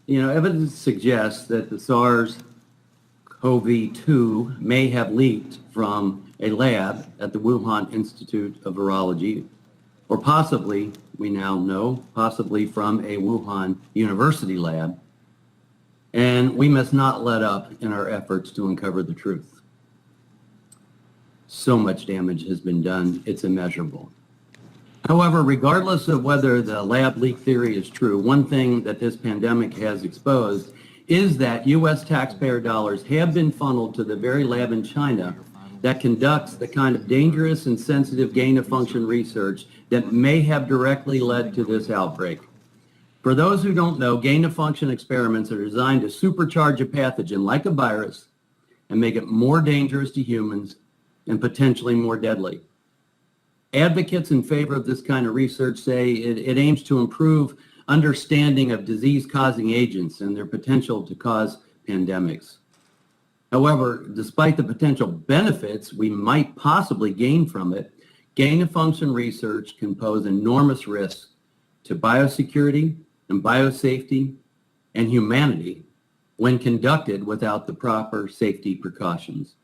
Evidence suggests that the SARS-CoV-2 may have leaked from a lab at the Wuhan Institute of Virology, or possibly, we now know, possibly from a Wuhan University lab. And we must not let up in our efforts to uncover the truth. So much damage has been done, it's immeasurable. However, regardless of whether the lab leak theory is true, one thing that this pandemic has exposed is that U.S. taxpayer dollars have been funneled to the very lab in China that conducts the kind of dangerous and sensitive gain-of-function research that may have directly led to this outbreak. For those who don't know, gain-of-function experiments are designed to supercharge a pathogen like a virus and make it more dangerous to humans and potentially more deadly. Advocates in favor of this kind of research say it aims to improve understanding of disease-causing agents and their potential to cause pandemics. However, despite the potential benefits we might possibly gain from it, gain-of-function research can pose enormous risks to biosecurity and biosafety and humanity when conducted without the proper safety precautions.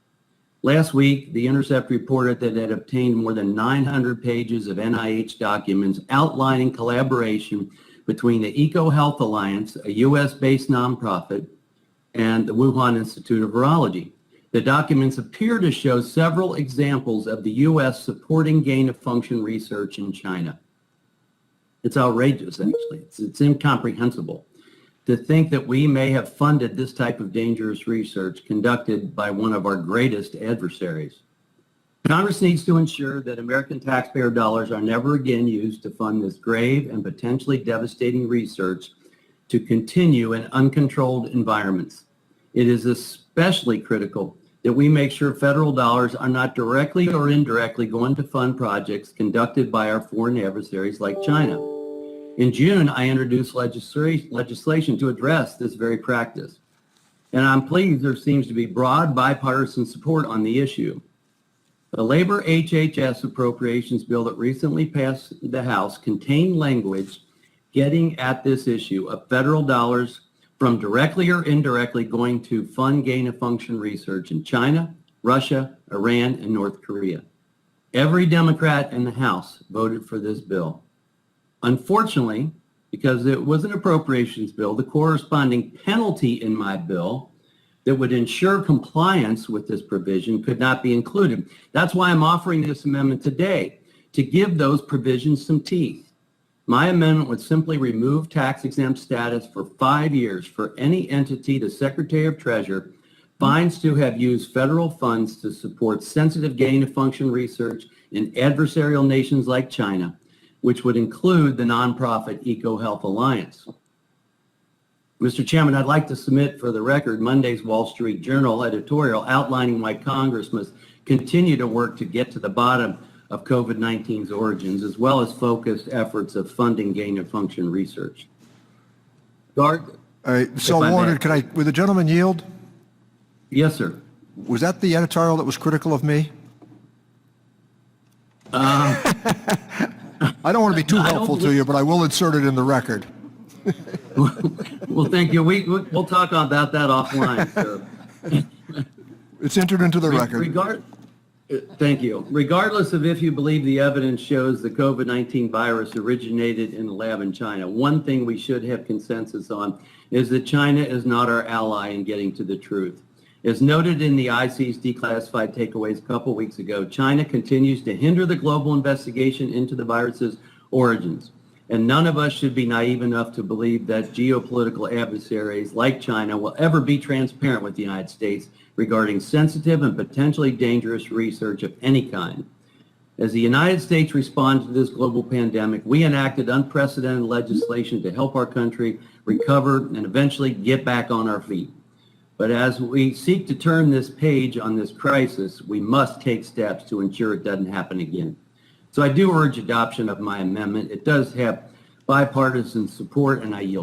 Last week, The Intercept reported that it had obtained more than 900 pages of NIH documents outlining collaboration between the EcoHealth Alliance, a U.S.-based nonprofit, and the Wuhan Institute of Virology. The documents appear to show several examples of the U.S. supporting gain-of-function research in China. It's outrageous, actually. It's incomprehensible to think that we may have funded this type of dangerous research conducted by one of our greatest adversaries. Congress needs to ensure that American taxpayer dollars are never again used to fund this grave and potentially devastating research to continue in uncontrolled environments. It is especially critical that we make sure federal dollars are not directly or indirectly going to fund projects conducted by our foreign adversaries like China. In June, I introduced legislation to address this very practice, and I'm pleased there seems to be broad bipartisan support on the issue. The Labor HHS appropriations bill that recently passed the House contained language getting at this issue of federal dollars from directly or indirectly going to fund gain-of-function research in China, Russia, Iran, and North Korea. Every Democrat in the House voted for this bill. Unfortunately, because it was an appropriations bill, the corresponding penalty in my bill that would ensure compliance with this provision could not be included. That's why I'm offering this amendment today, to give those provisions some teeth. My amendment would simply remove tax-exempt status for 5 years for any entity the Secretary of Treasury finds to have used federal funds to support sensitive gain-of-function research in adversarial nations like China, which would include the nonprofit EcoHealth Alliance. Mr. Chairman, I'd like to submit for the record Monday's Wall Street Journal editorial outlining why Congress must continue to work to get to the bottom of COVID-19's origins, as well as focused efforts of funding gain-of-function research. So ordered. Would the gentleman yield? Yes, sir. Was that the editorial that was critical of me? I don't want to be too helpful to you, but I will insert it in the record. Well, thank you. We'll talk about that offline, sir. It's entered into the record. Thank you. Regardless of if you believe the evidence shows the COVID-19 virus originated in a lab in China, one thing we should have consensus on is that China is not our ally in getting to the truth. As noted in the IC's declassified takeaways a couple weeks ago, China continues to hinder the global investigation into the virus's origins. And none of us should be naive enough to believe that geopolitical adversaries like China will ever be transparent with the United States regarding sensitive and potentially dangerous research of any kind. As the United States responds to this global pandemic, we enacted unprecedented legislation to help our country recover and eventually get back on our feet. But as we seek to turn this page on this crisis, we must take steps to ensure it doesn't happen again. So I do urge adoption of my amendment. It does have bipartisan support, and I yield.